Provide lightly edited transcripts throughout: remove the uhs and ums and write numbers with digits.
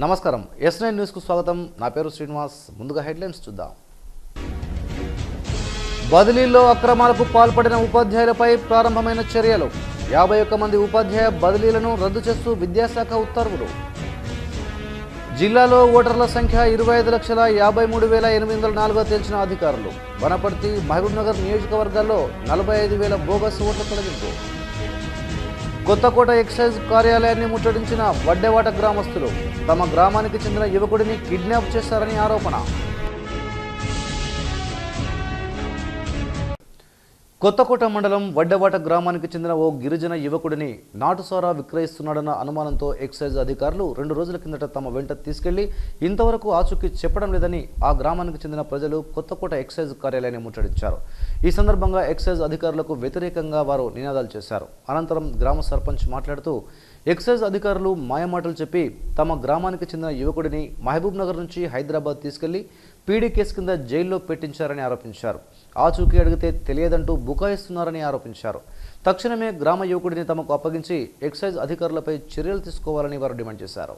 నమస్కారం S9 news కు స్వాగతం నా పేరు శ్రీనివాస్ ముందుగా హెడ్లైన్స్ చూద్దాం బదిలీలో అక్రమాలకు పాల్పడిన ఉపాధ్యాయులపై ప్రారంభమైన చర్యలు 51 మంది ఉపాధ్యాయ బదిలీలను రద్దు చేస్తూ విద్యాశాఖ ఉత్తర్వులు జిల్లాలో ఓటర్ల సంఖ్య 25,53,804 తేల్చిన అధికారులు వనపర్తి మహబూబ్నగర్ నియోజకవర్గాల్లో 45,000 బోగస్ ఓట్ల తొలగింపు కొత్తకోట ఎక్సైజ్ కార్యాలయాన్ని ముట్టడించిన వడ్డెవాట గ్రామస్తులు తమ గ్రామానికి చెందిన యువకుడిని కిడ్నాప్ చేశారని ఆరోపణ కొత్తకోట మండలం వడ్డెవాట గ్రామానికి చెందిన ఓ గిరిజన యువకుడిని నాటుసారా విక్రయిస్తున్నాడన్న అనుమానంతో ఎక్సైజ్ అధికారులు 2 రోజుల కిందట తమ వెంట తీసుకెళ్లి ఇంతవరకు ఆచూకీ చెప్పడం లేదని ఆ గ్రామానికి చెందిన ప్రజలు కొత్తకోట ఎక్సైజ్ కార్యాలయాన్ని ముట్టడించారు. ఈ సందర్భంగా ఎక్సైజ్ అధికారులకు వ్యతిరేకంగా వారు నినాదాలు చేశారు. అనంతరం గ్రామ సర్పంచ్ మాట్లాడుతూ ఎక్సైజ్ అధికారులు మాయమాటలు చెప్పి తమ గ్రామానికి చెందిన యువకుడిని మహబూబ్ నగర్ నుంచి హైదరాబాద్ తీసుకెళ్లి పీడీ కేసు కింద జైల్లో పెట్టించారని ఆరోపించారు. ఆచూకీ అడిగితే తెలియదంటూ బుకాయిస్తున్నారని ఆరోపించారు. తక్షణమే గ్రామ యువకుడిని తమకు అప్పగించి ఎక్సైజ్ అధికారులపై చర్యలు తీసుకోవాలని వారు డిమాండ్ చేశారు.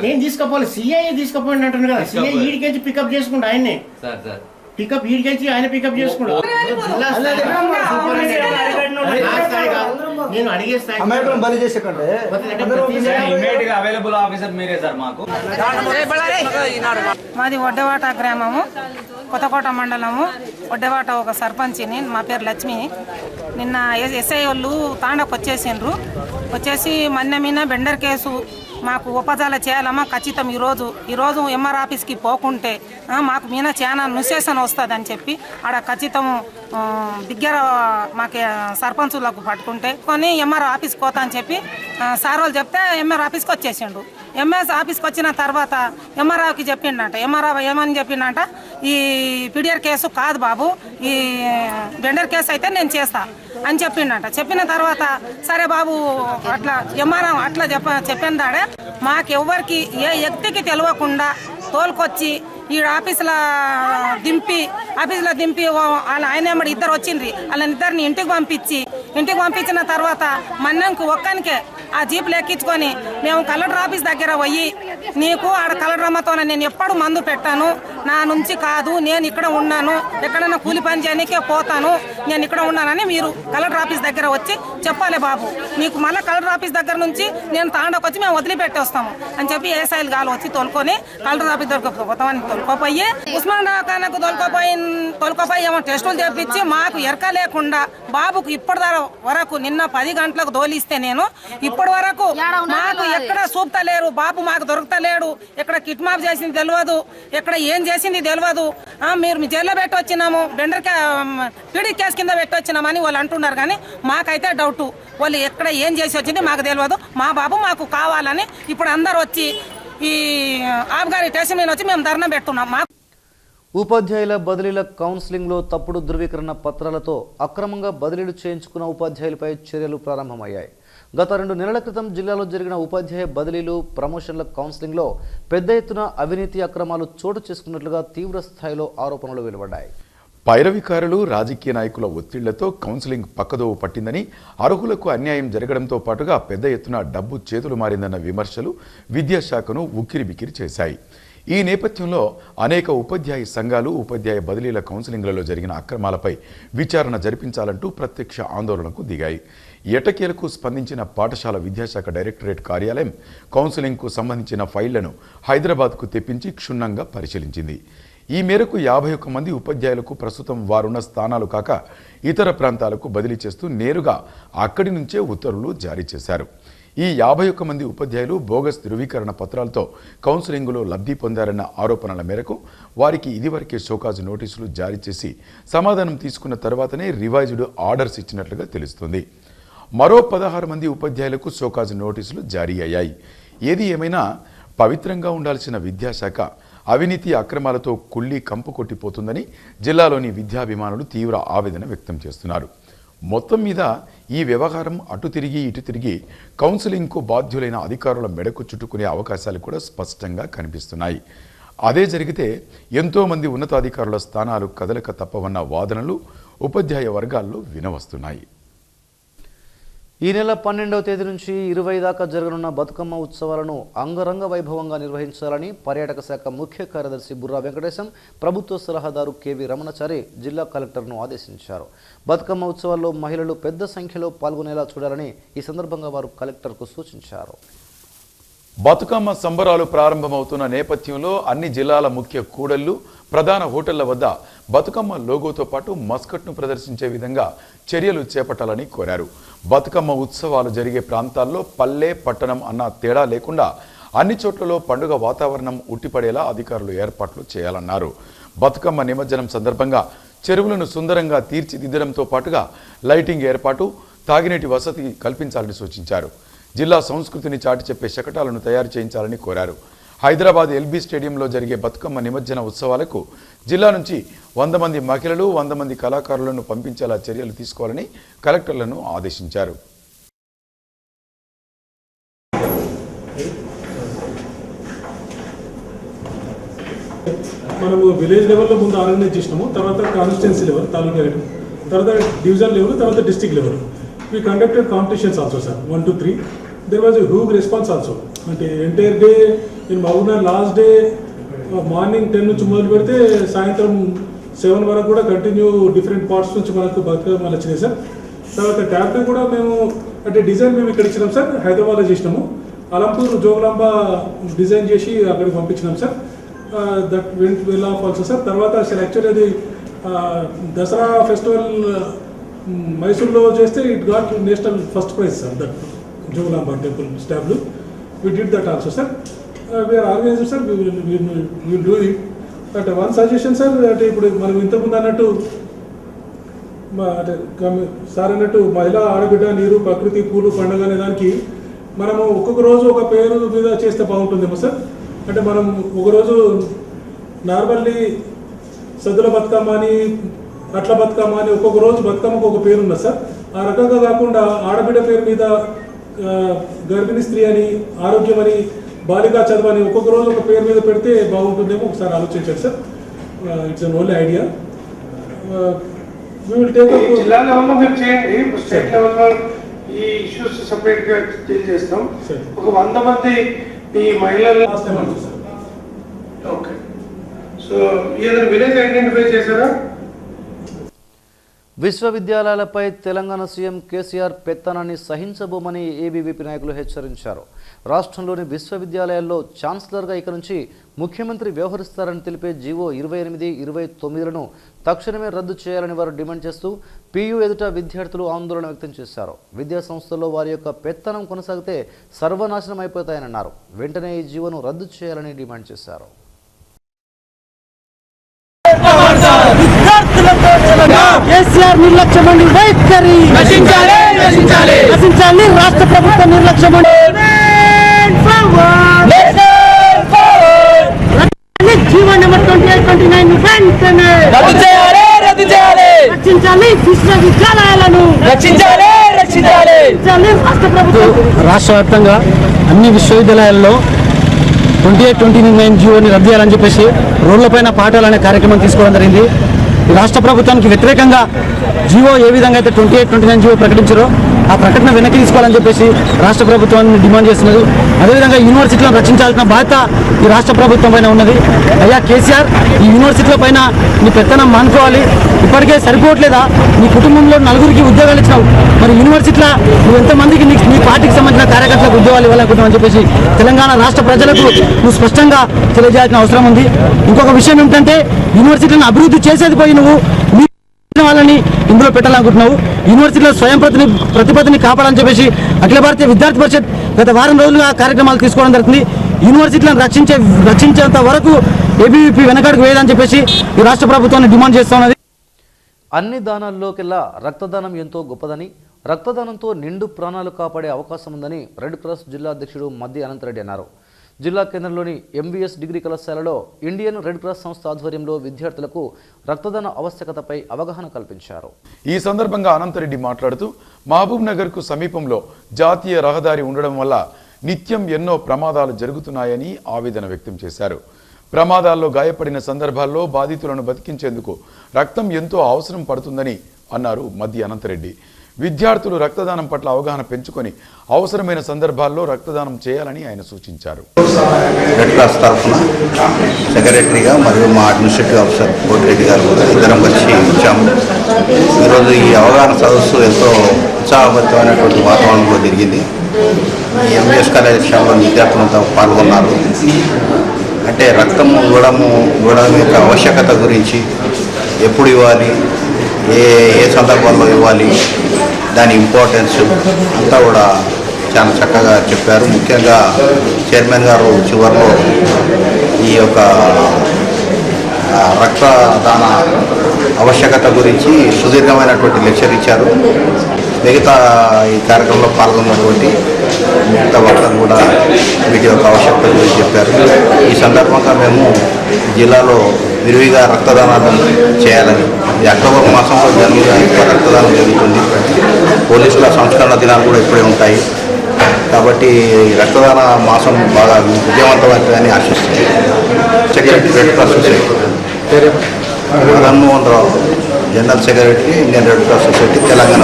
నేను తీసుకపోవాలి సిఐ తీసుకుపోయి అంటున్నాను కదా. సిఐ ఈడికెళ్ళి పికప్ చేసుకుంటా ఆయన్ని పికప్ ఈడికెళ్ళి ఆయన పికప్ చేసుకుంటా. నేను అడిగే స్థాయి మాది వడ్డెవాట గ్రామము కొత్తకోట మండలము వడ్డెవాట ఒక సర్పంచిని. మా పేరు లక్ష్మి. నిన్న ఎస్ఐ వాళ్ళు తాండకు వచ్చేసి మన్నె బెండర్ కేసు మాకు ఉపజాల చేయాలమ్మా ఖచ్చితం. ఈరోజు ఎంఆర్ ఆఫీస్కి పోకుంటే మాకు మీద చాలా నుసేషన్ వస్తుంది అని చెప్పి ఆడ ఖచ్చితము దగ్గర మాకు సర్పంచులకు పట్టుకుంటే కొన్ని ఎంఆర్ ఆఫీస్కి పోతా అని చెప్పి సార్ వాళ్ళు చెప్తే ఎంఆర్ ఆఫీస్కి వచ్చేసిండు. ఎంఎస్ ఆఫీస్కి వచ్చిన తర్వాత ఎంఆర్ఆర్కి చెప్పిండంట. ఎంఆర్ఆర్ ఏమని చెప్పిండంట, ఈ పిడిఆర్ కేసు కాదు బాబు, ఈ బెండర్ కేసు అయితే నేను చేస్తా అని చెప్పిండంట. చెప్పిన తర్వాత సరే బాబు అట్లా ఎంఆర్ఆర్ అట్లా చెప్పిందాడే మాకు ఎవరికి ఏ వ్యక్తికి తెలియకుండా తోలుకొచ్చి ఈ ఆఫీసులో దింపి వాళ్ళ ఆయన ఏమడి ఇద్దరు వచ్చిండ్రి. వాళ్ళని ఇద్దరిని ఇంటికి పంపించిన తర్వాత మన్నెంకు ఒక్కనికే ఆ జీపులు ఎక్కించుకొని మేము కలెక్టర్ ఆఫీస్ దగ్గర పోయి నీకు ఆడ కలెక్టర్ అమ్మతో నేను ఎప్పుడు మందు పెట్టాను, నా నుంచి కాదు, నేను ఇక్కడ ఉన్నాను, ఎక్కడైనా కూలి పని చేయడానికే పోతాను, నేను ఇక్కడ ఉన్నానని మీరు కలెక్టర్ ఆఫీస్ దగ్గర వచ్చి చెప్పాలి బాబు. నీకు మళ్ళీ కలెక్టర్ ఆఫీస్ దగ్గర నుంచి నేను తాండకు వచ్చి మేము వదిలిపెట్టి వస్తాము అని చెప్పి ఏసైలు గాలు వచ్చి తోలుకొని కలెక్టర్ ఆఫీస్ దొరకపోతామని తోలుకోపోయి ఉస్మాన్ దవాఖానకు తోలుకోపోయి ఏమో టెస్టులు చేపించి మాకు ఎరక లేకుండా బాబుకు ఇప్పటి వరకు నిన్న 10 గంటలకు దోలిస్తే నేను ఇప్పటి వరకు మాకు ఎక్కడ చూపుతలేరు. బాబు మాకు దొరుకుతలేడు. ఎక్కడ కిడ్నాప్ చేసింది తెలియదు, ఎక్కడ ఏం చేసింది తెలియదు. మీరు జైల్లో పెట్టి వచ్చినాము, పీడీ కేసు కింద పెట్టి వచ్చినామని వాళ్ళు అంటున్నారు. కానీ మాకైతే డౌట్, వాళ్ళు ఎక్కడ ఏం చేసి వచ్చింది మాకు తెలియదు. మా బాబు మాకు కావాలని ఇప్పుడు అందరు వచ్చి ఈ ఆబ్గారి స్టేషన్ మీద వచ్చి మేము ధర్నా పెట్టున్నాం. ఉపాధ్యాయుల బదిలీల కౌన్సిలింగ్లో తప్పుడు ధృవీకరణ పత్రాలతో అక్రమంగా బదిలీలు చేయించుకున్న ఉపాధ్యాయులపై చర్యలు ప్రారంభమయ్యాయి. గత 2 నెలల క్రితం జిల్లాలో జరిగిన ఉపాధ్యాయ బదిలీలు ప్రమోషన్ల కౌన్సిలింగ్లో పెద్ద ఎత్తున అవినీతి అక్రమాలు చోటు చేసుకున్నట్లుగా తీవ్ర స్థాయిలో ఆరోపణలు వెలువడ్డాయి. పైరవికారులు రాజకీయ నాయకుల ఒత్తిళ్లతో కౌన్సిలింగ్ పక్కదోవ పట్టిందని, అర్హులకు అన్యాయం జరగడంతో పాటుగా పెద్ద ఎత్తున డబ్బు చేతులు మారిందన్న విమర్శలు విద్యాశాఖను ఉక్కిరిబిక్కిరి చేశాయి. ఈ నేపథ్యంలో అనేక ఉపాధ్యాయ సంఘాలు ఉపాధ్యాయ బదిలీల కౌన్సిలింగ్లలో జరిగిన అక్రమాలపై విచారణ జరిపించాలంటూ ప్రత్యక్ష ఆందోళనకు దిగాయి. ఎటకేలకు స్పందించిన పాఠశాల విద్యాశాఖ డైరెక్టరేట్ కార్యాలయం కౌన్సిలింగ్కు సంబంధించిన ఫైళ్లను హైదరాబాద్కు తెప్పించి క్షుణ్ణంగా పరిశీలించింది. ఈ మేరకు 51 మంది ఉపాధ్యాయులకు ప్రస్తుతం వారున్న స్థానాలు కాక ఇతర ప్రాంతాలకు బదిలీ చేస్తూ నేరుగా అక్కడి నుంచే ఉత్తర్వులు జారీ చేశారు. ఈ 51 మంది ఉపాధ్యాయులు బోగస్ ధృవీకరణ పత్రాలతో కౌన్సిలింగ్లో లబ్ధి పొందారన్న ఆరోపణల మేరకు వారికి ఇదివరకే షోకాజ్ నోటీసులు జారీ చేసి సమాధానం తీసుకున్న తర్వాతనే రివైజ్డ్ ఆర్డర్స్ ఇచ్చినట్లుగా తెలుస్తుంది. మరో 16 మంది ఉపాధ్యాయులకు షోకాజ్ నోటీసులు జారీ అయ్యాయి. ఏది ఏమైనా పవిత్రంగా ఉండాల్సిన విద్యాశాఖ అవినీతి అక్రమాలతో కుళ్ళి కంపు కొట్టిపోతుందని జిల్లాలోని విద్యాభిమానులు తీవ్ర ఆవేదన వ్యక్తం చేస్తున్నారు. మొత్తం మీద ఈ వ్యవహారం అటు తిరిగి ఇటు తిరిగి కౌన్సిలింగ్కు బాధ్యులైన అధికారుల మెడకు చుట్టుకునే అవకాశాలు కూడా స్పష్టంగా కనిపిస్తున్నాయి. అదే జరిగితే ఎంతోమంది ఉన్నతాధికారుల స్థానాలు కదలక తప్పవన్న వాదనలు ఉపాధ్యాయ వర్గాల్లో వినవస్తున్నాయి. ఈ నెల 12వ తేదీ నుంచి 20 దాకా జరగనున్న బతుకమ్మ ఉత్సవాలను అంగరంగ వైభవంగా నిర్వహించాలని పర్యాటక శాఖ ముఖ్య కార్యదర్శి బుర్రా వెంకటేశం ప్రభుత్వ సలహాదారు కెవి రమణచారి జిల్లా కలెక్టర్ను ఆదేశించారు. బతుకమ్మ ఉత్సవాల్లో మహిళలు పెద్ద సంఖ్యలో పాల్గొనేలా చూడాలని ఈ సందర్భంగా వారు కలెక్టర్కు సూచించారు. బతుకమ్మ సంబరాలు ప్రారంభమవుతున్న నేపథ్యంలో అన్ని జిల్లాల ముఖ్య కూడళ్లు, ప్రధాన హోటళ్ల వద్ద బతుకమ్మ లోగోతో పాటు మస్కట్ను ప్రదర్శించే విధంగా చర్యలు చేపట్టాలని కోరారు. బతుకమ్మ ఉత్సవాలు జరిగే ప్రాంతాల్లో పల్లె, పట్టణం అన్న తేడా లేకుండా అన్ని చోట్లలో పండుగ వాతావరణం ఉట్టిపడేలా అధికారులు ఏర్పాట్లు చేయాలన్నారు. బతుకమ్మ నిమజ్జనం సందర్భంగా చెరువులను సుందరంగా తీర్చిదిద్దడంతో పాటుగా లైటింగ్ ఏర్పాటు, తాగినీటి వసతి కల్పించాలని సూచించారు. జిల్లా సంస్కృతిని చాటి చెప్పే శకటాలను తయారు చేయించాలని కోరారు. హైదరాబాద్ ఎల్బీ స్టేడియంలో జరిగే బతుకమ్మ నిమజ్జన ఉత్సవాలకు జిల్లా నుంచి 100 మంది మహిళలు, 100 మంది కళాకారులను పంపించేలా చర్యలు తీసుకోవాలని కలెక్టర్లను ఆదేశించారు. మనము విలేజ్ లెవెల్లో ముందు ఆర్గనైజ్ చేసినాము, తర్వాత కాన్స్టిట్యున్సీ లెవెల్, తాలూకా లెవెల్, తర్వాత డివిజన్ లెవెల్, తర్వాత district level. We conducted competitions also, sir. 1 to 3. There was a huge response also. అంటే entire day in Mahabubnagar last day morning 10 నుంచి మొదలు పెడితే సాయంత్రం 7 వరకు కూడా కంటిన్యూ డిఫరెంట్ పార్ట్స్ నుంచి మనకు బతుకమ్మలు వచ్చినాయి సార్. తర్వాత క్యాప్టెన్ కూడా మేము అంటే డిజైన్ మేము ఇక్కడ ఇచ్చినాం సార్, హైదరాబాద్లో చేసినాము. అలంపూర్ జోగులాంబ డిజైన్ చేసి అక్కడికి పంపించినాం sir. That went well off also sir. తర్వాత అసలు యాక్చువల్లీ అది దసరా ఫెస్టివల్ మైసూర్లో చేస్తే it got national first prize sir, that Jogulamba temple స్టాబ్లు. We did that also sir. We are organizer sir, will do it. అంటే వన్ సజెషన్ సార్, అంటే ఇప్పుడు మనం ఇంతకుముందు అన్నట్టు అంటే సార్ అన్నట్టు మహిళా, ఆడబిడ్డ, నీరు, ప్రకృతి, పూలు, పండుగ అనే దానికి మనము ఒక్కొక్క రోజు ఒక పేరు మీద చేస్తే బాగుంటుందేమో సార్. అంటే మనం ఒకరోజు నార్మల్లీ సద్దుల బతుకమ్మ అని, అట్ల బతుకమ్మ అని ఒక్కొక్క రోజు బతుకమ్మకు ఒక పేరు ఉన్నది సార్. ఆ రకంగా కాకుండా ఆడబిడ్డ పేరు మీద గర్భిణీ స్త్రీ అని, ఆరోగ్యం అని, బాలికా చదువు అని ఒక్కొక్క రోజు ఒక పేరు మీద పెడితే బాగుంటుందేమో ఒకసారి ఆలోచించండి sir. It's an only idea. We will take up. జిల్లా లెవెల్లో మీరు చేయండి, స్టేట్ లెవెల్లో ఈ ఇష్యూస్ సెపరేట్గా డీల్ చేస్తాం. ఒక 100 మంది ఈ మహిళలు ఓకే. సో ఏదైనా విలేజ్ ఐడెంటిఫై చేశారా? విశ్వవిద్యాలయాలపై తెలంగాణ సీఎం కేసీఆర్ పెత్తనాన్ని సహించబోమని ఏబీవీపీ నాయకులు హెచ్చరించారు. రాష్ట్రంలోని విశ్వవిద్యాలయాల్లో ఛాన్సలర్గా ఇక నుంచి ముఖ్యమంత్రి వ్యవహరిస్తారని తెలిపే జీవో 28, 29లను తక్షణమే రద్దు చేయాలని వారు డిమాండ్ చేస్తూ పీయూ ఎదుట విద్యార్థులు ఆందోళన వ్యక్తం చేశారు. విద్యా సంస్థల్లో వారి యొక్క పెత్తనం కొనసాగితే సర్వనాశనం అయిపోతాయని అన్నారు. వెంటనే ఈ జీవోను రద్దు చేయాలని డిమాండ్ చేశారు. కేసీఆర్ నిర్లక్ష్యమండి వైఖరి నశించాలి. రాష్ట్ర ప్రభుత్వ నిర్లక్ష్యమండి జీవో నెంబర్ 28, 29 వెంటనే రక్షించాలి. విశ్వవిద్యాలయాలను రక్షించాలి రాష్ట్ర ప్రభుత్వం. రాష్ట్ర వ్యాప్తంగా అన్ని విశ్వవిద్యాలయాల్లో 28, 29 జీవోని రద్దు చేయాలని చెప్పేసి రోడ్లపైన పాఠాలు అనే కార్యక్రమం తీసుకోవడం జరిగింది. రాష్ట్ర ప్రభుత్వానికి వ్యతిరేకంగా జీవో ఏ విధంగా అయితే 28, 29 జీవో ప్రకటించారో ఆ ప్రకటన వెనక్కి తీసుకోవాలని చెప్పేసి రాష్ట్ర ప్రభుత్వాన్ని డిమాండ్ చేస్తున్నది. అదేవిధంగా యూనివర్సిటీలను రక్షించాల్సిన బాధ్యత ఈ రాష్ట్ర ప్రభుత్వం పైన ఉన్నది. అయ్యా కేసీఆర్, ఈ యూనివర్సిటీల పైన నీ పెత్తనం మానుకోవాలి. ఇప్పటికే సరిపోవట్లేదా? నీ కుటుంబంలో 4గురికి ఉద్యోగాలు ఇచ్చినావు, మరి యూనివర్సిటీలో నువ్వు ఎంతమందికి నీ పార్టీకి సంబంధించిన కార్యకర్తలకు ఉద్యోగాలు ఇవ్వాలనుకుంటున్నావు అని చెప్పేసి తెలంగాణ రాష్ట్ర ప్రజలకు నువ్వు స్పష్టంగా తెలియజేయాల్సిన అవసరం ఉంది. ఇంకొక విషయం ఏమిటంటే, యూనివర్సిటీలను అభివృద్ధి చేసేది పోయి నువ్వు వాళ్ళని ఇందులో పెట్టాలనుకుంటున్నావు. యూనివర్సిటీలో స్వయం ప్రతిపత్తిని కాపాడాలని చెప్పేసి అఖిల భారతీయ విద్యార్థి పరిషత్ గత వారం రోజులుగా కార్యక్రమాలు తీసుకోవడం జరుగుతుంది. యూనివర్సిటీలను రక్షించేంత వరకు ఏబీవీపీ వెనకడుగు వేయాలని చెప్పేసి ఈ రాష్ట్ర ప్రభుత్వాన్ని డిమాండ్ చేస్తున్నది. అన్ని దానాల్లోకెల్లా రక్తదానం ఎంతో గొప్పదని, రక్తదానంతో నిండు ప్రాణాలు కాపాడే అవకాశం ఉందని రెడ్ క్రాస్ జిల్లా అధ్యక్షుడు మద్ది అనంతరెడ్డి అన్నారు. జిల్లా కేంద్రంలోని ఎంవీఎస్ డిగ్రీ కళాశాలలో ఇండియన్ రెడ్ క్రాస్ సంస్థ ఆధ్వర్యంలో విద్యార్థులకు రక్తదాన ఆవశ్యకతపై అవగాహన కల్పించారు. ఈ సందర్భంగా అనంతరెడ్డి మాట్లాడుతూ మహబూబ్ నగర్కు సమీపంలో జాతీయ రహదారి ఉండడం వల్ల నిత్యం ఎన్నో ప్రమాదాలు జరుగుతున్నాయని ఆవేదన వ్యక్తం చేశారు. ప్రమాదాల్లో గాయపడిన సందర్భాల్లో బాధితులను బతికించేందుకు రక్తం ఎంతో అవసరం పడుతుందని అన్నారు మద్ది అనంతరెడ్డి. విద్యార్థులు రక్తదానం పట్ల అవగాహన పెంచుకొని అవసరమైన సందర్భాల్లో రక్తదానం చేయాలని ఆయన సూచించారు. రెడ్ క్రాస్ తరఫున సెక్రటరీగా మరియు మా అడ్మినిస్ట్రేటివ్ ఆఫీసర్ కోటిరెడ్డి గారు కూడా ఇద్దరం కలిసి ఇచ్చాము. ఈరోజు ఈ అవగాహన సదస్సు ఎంతో ఉత్సాహభరితమైనటువంటి వాతావరణంలో జరిగింది. ఈ ఎంబీఎస్ కళాశాలలో విద్యార్థులంతా పాల్గొన్నారు. అంటే రక్తం ఇవ్వడం యొక్క ఆవశ్యకత గురించి, ఎప్పుడు ఇవ్వాలి, ఏ సందర్భంలో ఇవ్వాలి, దాని ఇంపార్టెన్స్ అంతా కూడా చాలా చక్కగా చెప్పారు. ముఖ్యంగా చైర్మన్ గారు చివరిలో ఈ యొక్క రక్తదాన ఆవశ్యకత గురించి సుదీర్ఘమైనటువంటి లెక్చర్ ఇచ్చారు. మిగతా ఈ కార్యక్రమంలో పాల్గొన్నటువంటి మిగతా వక్తలు కూడా వీటి యొక్క ఆవశ్యకత గురించి చెప్పారు. ఈ సందర్భంగా మేము జిల్లాలో విరివిగా రక్తదానాలు చేయాలని, ఈ అక్టోబర్ మాసంలో జనరల్గా ఎక్కువ రక్తదానం జరుగుతుంది. పోలీసుల సంస్కరణ దినాలు కూడా ఇప్పుడే ఉంటాయి. కాబట్టి రక్తదాన మాసం బాగా విజయవంతమవుతుందని ఆశిస్తుంది. Secretary Red Cross Society Madanmohan Rao, general secretary Indian Red Cross Society Telangana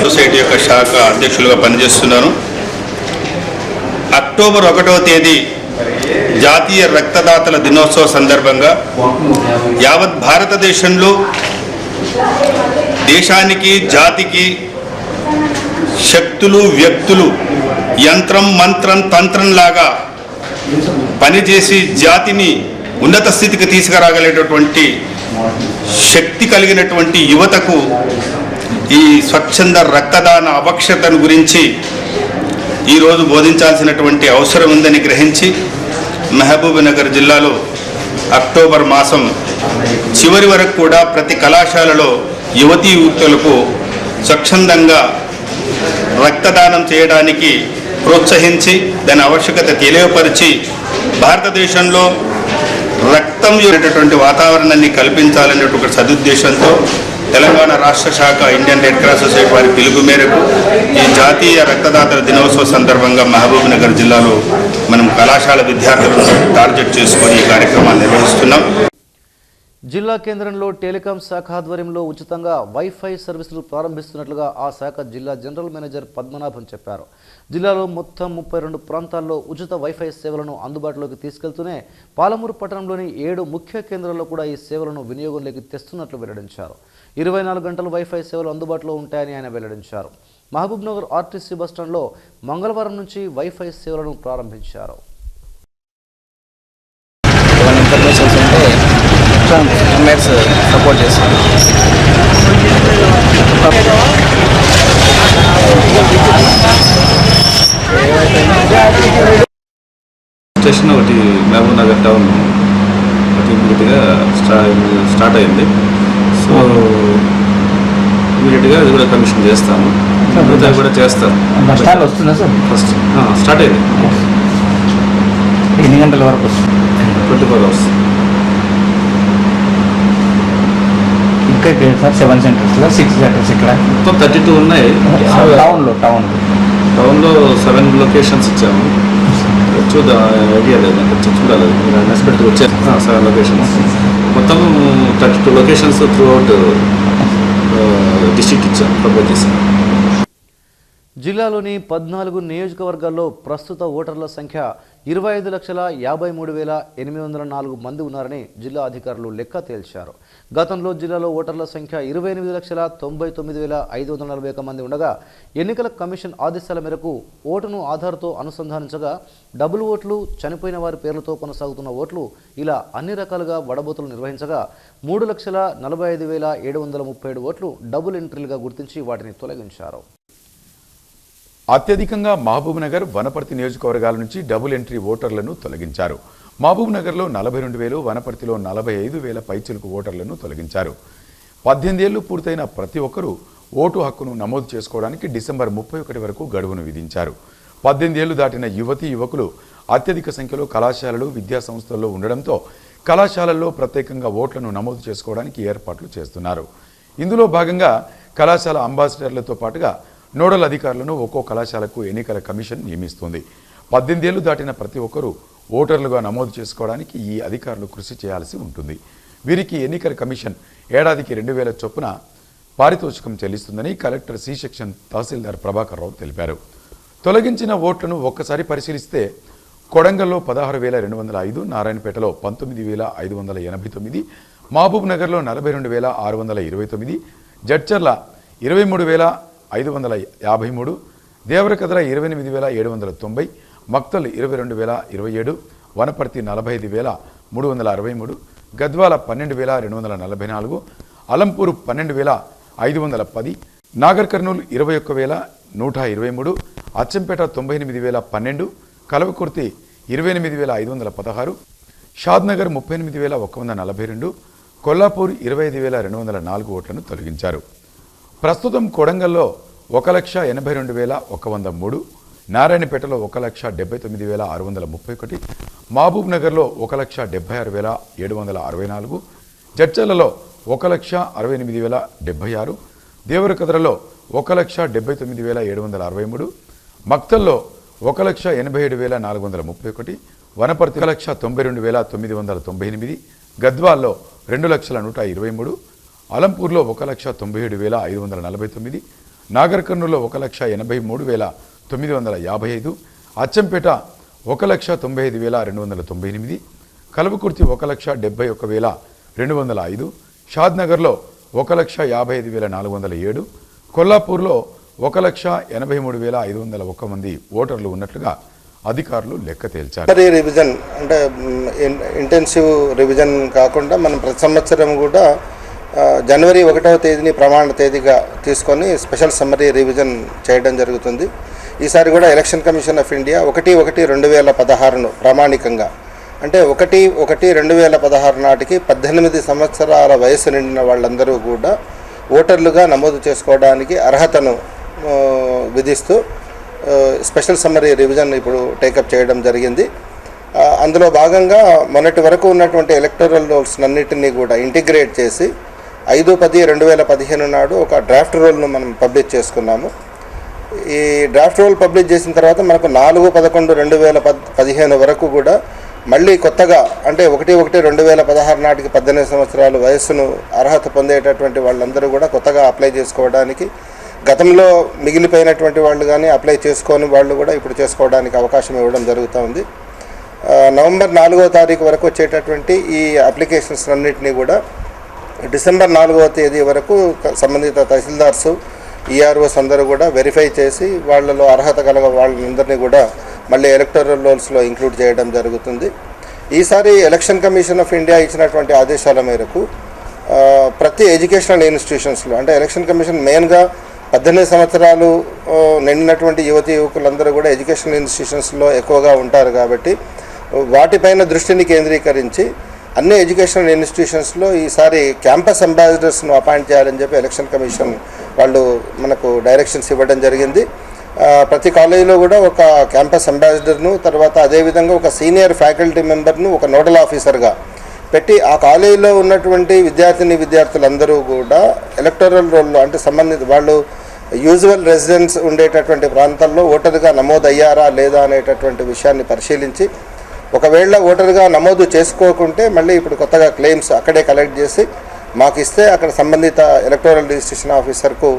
society యొక్క శాఖ అధ్యక్షులుగా పనిచేస్తున్నాను. అక్టోబర్ 1వ తేదీ జాతీయ రక్తదాతల దినోత్సవ సందర్భంగా యావత్ భారతదేశంలో దేశానికి, జాతికి శక్తులు, వ్యక్తులు యంత్రం, మంత్రం, తంత్రంలాగా పనిచేసి జాతిని ఉన్నత స్థితికి తీసుకురాగలిగేటటువంటి శక్తి కలిగినటువంటి యువతకు ఈ స్వచ్ఛంద రక్తదాన ఆవశ్యకతను గురించి ఈరోజు బోధించాల్సినటువంటి అవసరం ఉందని గ్రహించి మహబూబ్ నగర్ జిల్లాలో అక్టోబర్ మాసం చివరి వరకు కూడా ప్రతి కళాశాలలో యువతీ యువకులకు స్వచ్ఛందంగా రక్తదానం చేయడానికి ప్రోత్సహించి దాని ఆవశ్యకత తెలియపరిచి భారతదేశంలో రక్తం అనేటటువంటి వాతావరణాన్ని కల్పించాలనే ఒక సదుద్దేశంతో తెలంగాణ రాష్ట్ర శాఖ ఇండియన్ రెడ్ క్రాస్ సొసైటీ వారి పిలుపు మేరకు ఈ జాతీయ రక్తదాతల దినోత్సవ సందర్భంగా మహబూబ్ నగర్ జిల్లాలో మనం కళాశాల విద్యార్థులను టార్గెట్ చేసుకొని ఈ కార్యక్రమాన్ని నిర్వహిస్తున్నాం. జిల్లా కేంద్రంలో టెలికాం శాఖ ఆధ్వర్యంలో ఉచితంగా వైఫై సర్వీసులు ప్రారంభిస్తున్నట్లుగా ఆ శాఖ జిల్లా జనరల్ మేనేజర్ పద్మనాభన్ చెప్పారు. జిల్లాలో మొత్తం 32 ప్రాంతాల్లో ఉచిత వైఫై సేవలను అందుబాటులోకి తీసుకెళ్తూనే పాలమూరు పట్టణంలోని 7 ముఖ్య కేంద్రాల్లో కూడా ఈ సేవలను వినియోగంలోకి తెస్తున్నట్లు వెల్లడించారు. 24 గంటలు వైఫై సేవలు అందుబాటులో ఉంటాయని ఆయన వెల్లడించారు. మహబూబ్ నగర్ ఆర్టీసీ బస్టాండ్లో మంగళవారం నుంచి వైఫై సేవలను ప్రారంభించారు. సపోర్ట్ చేస్తాను. స్టేషన్ ఒకటి మహబూబ్ నగర్ టౌన్ ఇమీడియట్గా స్టార్ట్ అయింది. సో ఇమీడియట్గా అది కూడా కమిషన్ చేస్తాము, అది కూడా చేస్తాం. వస్తుందా సార్? ఫస్ట్ స్టార్ట్ అయింది. ఎన్ని గంటల వరకు వస్తుంది? 24 hours. ఇంకా సార్ 7 సెంటర్స్ 6 సెంటర్స్ ఇక్కడ మొత్తం 32 ఉన్నాయి. టౌన్లో 7 లొకేషన్స్ ఇచ్చాము. చూద్దాం, ఐడియా లేదు, చూడాలి. అన్ఎక్స్పెక్టెడ్ వచ్చారు 7 లొకేషన్స్. మొత్తం 32 లొకేషన్స్ త్రూ అవుట్ డిస్ట్రిక్ట్ ఇచ్చాము, ప్రపోజ్ చేశాము. జిల్లాలోని 14 నియోజకవర్గాల్లో ప్రస్తుత ఓటర్ల సంఖ్య 25,53,804 మంది ఉన్నారని జిల్లా అధికారులు లెక్క తేల్చారు. గతంలో జిల్లాలో ఓటర్ల సంఖ్య 28,99,541 మంది ఉండగా ఎన్నికల కమిషన్ ఆదేశాల మేరకు ఓటును ఆధార్తో అనుసంధానించగా డబుల్ ఓట్లు, చనిపోయిన వారి పేర్లతో కొనసాగుతున్న ఓట్లు ఇలా అన్ని రకాలుగా వడబోతులు నిర్వహించగా 3,45,737 ఓట్లు డబుల్ ఎంట్రీలుగా గుర్తించి వాటిని తొలగించారు. అత్యధికంగా మహబూబ్ నగర్, వనపర్తి నియోజకవర్గాల నుంచి డబుల్ ఎంట్రీ ఓటర్లను తొలగించారు. మహబూబ్ నగర్లో 42,000, వనపర్తిలో 45,000 పైచిలుకు ఓటర్లను తొలగించారు. 18 ఏళ్లు పూర్తయిన ప్రతి ఒక్కరూ ఓటు హక్కును నమోదు చేసుకోవడానికి డిసెంబర్ 31 వరకు గడువును విధించారు. 18 ఏళ్లు దాటిన యువకులు అత్యధిక సంఖ్యలో కళాశాలలు విద్యా సంస్థల్లో ఉండడంతో కళాశాలల్లో ప్రత్యేకంగా ఓట్లను నమోదు చేసుకోవడానికి ఏర్పాట్లు చేస్తున్నారు. ఇందులో భాగంగా కళాశాల అంబాసిడర్లతో పాటుగా నోడల్ అధికారులను ఒక్కో కళాశాలకు ఎన్నికల కమిషన్ నియమిస్తుంది. 18 ఏళ్లు దాటిన ప్రతి ఒక్కరూ ఓటర్లుగా నమోదు చేసుకోవడానికి ఈ అధికారులు కృషి చేయాల్సి ఉంటుంది. వీరికి ఎన్నికల కమిషన్ ఏడాదికి 2000 చొప్పున పారితోషికం చెల్లిస్తుందని కలెక్టర్ సి సెక్షన్ తహసీల్దార్ ప్రభాకర్ రావు తెలిపారు. తొలగించిన ఓట్లను ఒక్కసారి పరిశీలిస్తే కొడంగల్లో 16,205, నారాయణపేటలో 19,589, మహబూబ్ నగర్లో 42,629, జడ్చర్ల 23,553, దేవరకద్ర 28,790, మక్తల్ 22,027, వనపర్తి 45,363, గద్వాల 12,244, అలంపూర్ 12,510, నాగర్ కర్నూలు 21,123, అచ్చంపేట 98,012, కలవకుర్తి 28,516, షాద్నగర్ 38,142, కొల్లాపూర్ 25,204 ఓట్లను తొలగించారు. ప్రస్తుతం కొడంగల్లో 1,82,103, నారాయణపేటలో 1,79,631, మహబూబ్ నగర్లో 1,76,764, జడ్చర్లలో 1,68,076, దేవరకద్రలో 1,79,763, మక్తల్లో 1,87,431, వనపర్తి 1,92,998, గద్వాల్లో 2,123, అలంపూర్లో 1,97,549, నాగర్ కర్నూలులో 1,83,955, అచ్చంపేట 1,95,298, కలవకుర్తి 1,71,205, షాద్నగర్లో 1,55,407, కొల్లాపూర్లో 1,83,501 మంది ఓటర్లు ఉన్నట్లుగా అధికారులు లెక్క తేల్చారు. రివిజన్ అంటే ఇంటెన్సివ్ రివిజన్ కాకుండా మనం ప్రతి సంవత్సరం కూడా జనవరి 1వ తేదీని ప్రమాణ తేదీగా తీసుకొని స్పెషల్ సమ్మరీ రివిజన్ చేయడం జరుగుతుంది. ఈసారి కూడా ఎలక్షన్ కమిషన్ ఆఫ్ ఇండియా 1/1/2016ను ప్రామాణికంగా అంటే 1/1/2016 నాటికి 18 సంవత్సరాల వయసు నిండిన వాళ్ళందరూ కూడా ఓటర్లుగా నమోదు చేసుకోవడానికి అర్హతను విధిస్తూ స్పెషల్ సమ్మరీ రివిజన్ ఇప్పుడు టేకప్ చేయడం జరిగింది. అందులో భాగంగా మొన్నటి వరకు ఉన్నటువంటి ఎలక్టోరల్ రోల్స్ అన్నిటినీ కూడా ఇంటిగ్రేట్ చేసి 5/10/2015 నాడు ఒక డ్రాఫ్ట్ రోల్ను మనం పబ్లిష్ చేసుకున్నాము. ఈ డ్రాఫ్ట్ రోల్ పబ్లిష్ చేసిన తర్వాత మనకు 4/11/2015 వరకు కూడా మళ్ళీ కొత్తగా అంటే 1/1/2016 నాటికి 18 సంవత్సరాల వయస్సును అర్హత పొందేటటువంటి వాళ్ళందరూ కూడా కొత్తగా అప్లై చేసుకోవడానికి, గతంలో మిగిలిపోయినటువంటి వాళ్ళు కానీ అప్లై చేసుకోని వాళ్ళు కూడా ఇప్పుడు చేసుకోవడానికి అవకాశం ఇవ్వడం జరుగుతూ ఉంది. నవంబర్ 4వ తారీఖు వరకు వచ్చేటటువంటి ఈ అప్లికేషన్స్ అన్నింటినీ కూడా డిసెంబర్ 4వ తేదీ వరకు సంబంధిత తహసీల్దార్సు ఈఆర్ఓస్ అందరూ కూడా వెరిఫై చేసి వాళ్ళలో అర్హత కలగ వాళ్ళందరినీ కూడా మళ్ళీ ఎలక్టోరల్ రోల్స్లో ఇంక్లూడ్ చేయడం జరుగుతుంది. ఈసారి ఎలక్షన్ కమిషన్ ఆఫ్ ఇండియా ఇచ్చినటువంటి ఆదేశాల మేరకు ప్రతి ఎడ్యుకేషనల్ ఇన్స్టిట్యూషన్స్లో అంటే ఎలక్షన్ కమిషన్ మెయిన్గా 18 సంవత్సరాలు నిండినటువంటి యువకులందరూ కూడా ఎడ్యుకేషనల్ ఇన్స్టిట్యూషన్స్లో ఎక్కువగా ఉంటారు కాబట్టి వాటిపైన దృష్టిని కేంద్రీకరించి అన్ని ఎడ్యుకేషనల్ ఇన్స్టిట్యూషన్స్లో ఈసారి క్యాంపస్ అంబాసిడర్స్ను అపాయింట్ చేయాలని చెప్పి ఎలక్షన్ కమిషన్ వాళ్ళు మనకు డైరెక్షన్స్ ఇవ్వడం జరిగింది. ప్రతి కాలేజీలో కూడా ఒక క్యాంపస్ అంబాసిడర్ను, తర్వాత అదేవిధంగా ఒక సీనియర్ ఫ్యాకల్టీ మెంబర్ను ఒక నోడల్ ఆఫీసర్గా పెట్టి ఆ కాలేజీలో ఉన్నటువంటి విద్యార్థులందరూ కూడా ఎలక్టోరల్ రోల్లో అంటే సంబంధిత వాళ్ళు యూజువల్ రెసిడెన్స్ ఉండేటటువంటి ప్రాంతాల్లో ఓటర్గా నమోదయ్యారా లేదా అనేటటువంటి విషయాన్ని పరిశీలించి ఒకవేళ ఓటర్గా నమోదు చేసుకోకుంటే మళ్ళీ ఇప్పుడు కొత్తగా క్లెయిమ్స్ అక్కడే కలెక్ట్ చేసి మాకు ఇస్తే అక్కడ సంబంధిత ఎలక్టోరల్ రిజిస్ట్రేషన్ ఆఫీసర్కు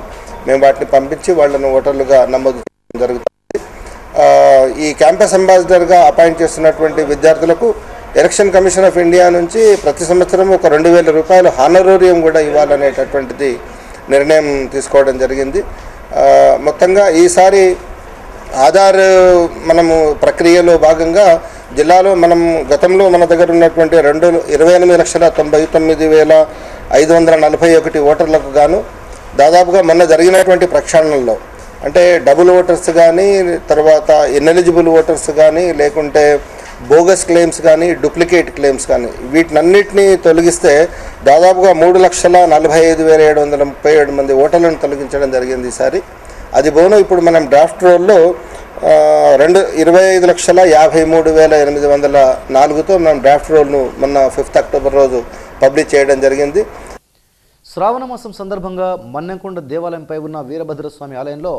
మేము వాటిని పంపించి వాళ్ళను ఓటర్లుగా నమోదు చేయడం జరుగుతుంది. ఈ క్యాంపస్ అంబాసిడర్గా అపాయింట్ చేస్తున్నటువంటి విద్యార్థులకు ఎలక్షన్ కమిషన్ ఆఫ్ ఇండియా నుంచి ప్రతి సంవత్సరం ఒక 2,000 రూపాయలు హానరోరియం కూడా ఇవ్వాలనేటటువంటిది నిర్ణయం తీసుకోవడం జరిగింది. మొత్తంగా ఈసారి ఆధార్ మనము ప్రక్రియలో భాగంగా జిల్లాలో మనం గతంలో మన దగ్గర ఉన్నటువంటి 28,99,541 ఓటర్లకు గాను దాదాపుగా మొన్న జరిగినటువంటి ప్రక్షాళనలో అంటే డబుల్ ఓటర్స్ కానీ, తర్వాత ఇన్ఎలిజిబుల్ ఓటర్స్ కానీ, లేకుంటే బోగస్ క్లెయిమ్స్ కానీ, డూప్లికేట్ క్లెయిమ్స్ కానీ వీటినన్నిటినీ తొలగిస్తే దాదాపుగా 3,45,737 మంది ఓటర్లను తొలగించడం జరిగింది ఈసారి. అది పోను ఇప్పుడు మనం డ్రాఫ్ట్ రోల్లో 25,53,804తో మనం డ్రాఫ్ట్ రోల్ను మొన్న 5th అక్టోబర్ రోజు పబ్లిష్ చేయడం జరిగింది. శ్రావణ మాసం సందర్భంగా మన్నెంకొండ దేవాలయంపై ఉన్న వీరభద్రస్వామి ఆలయంలో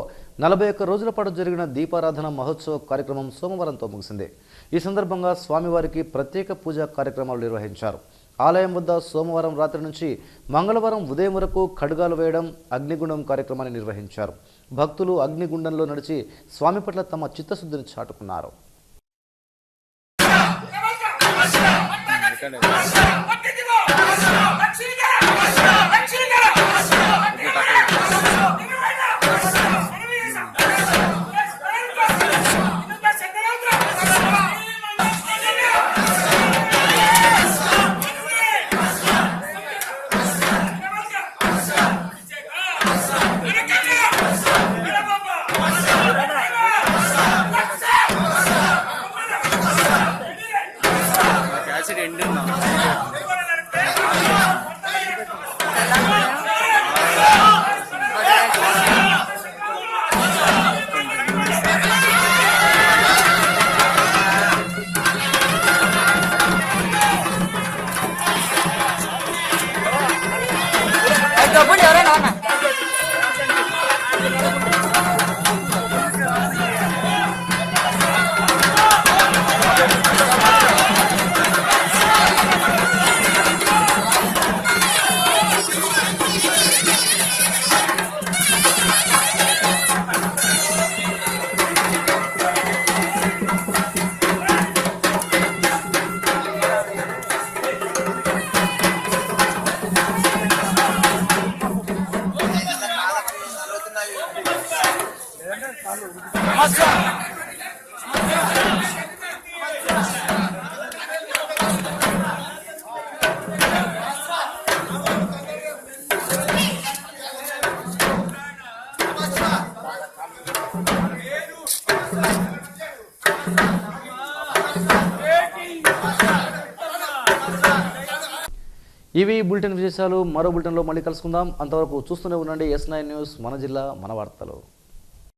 41 రోజుల పాటు జరిగిన దీపారాధన మహోత్సవ కార్యక్రమం సోమవారంతో ముగిసింది. ఈ సందర్భంగా స్వామివారికి ప్రత్యేక పూజా కార్యక్రమాలు నిర్వహించారు. ఆలయం వద్ద సోమవారం రాత్రి నుంచి మంగళవారం ఉదయం వరకు ఖడ్గాలు వేయడం, అగ్నిగుండం కార్యక్రమాన్ని నిర్వహించారు. భక్తులు అగ్నిగుండంలో నడిచి స్వామి పట్ల తమ చిత్తశుద్ధిని చాటుకున్నారు. ఇవి బులెటిన్ విశేషాలు. మరో బులెటిన్లో మళ్ళీ కలుసుకుందాం. అంతవరకు చూస్తూనే ఉండండి S9 న్యూస్, మన జిల్లా మన వార్తలు.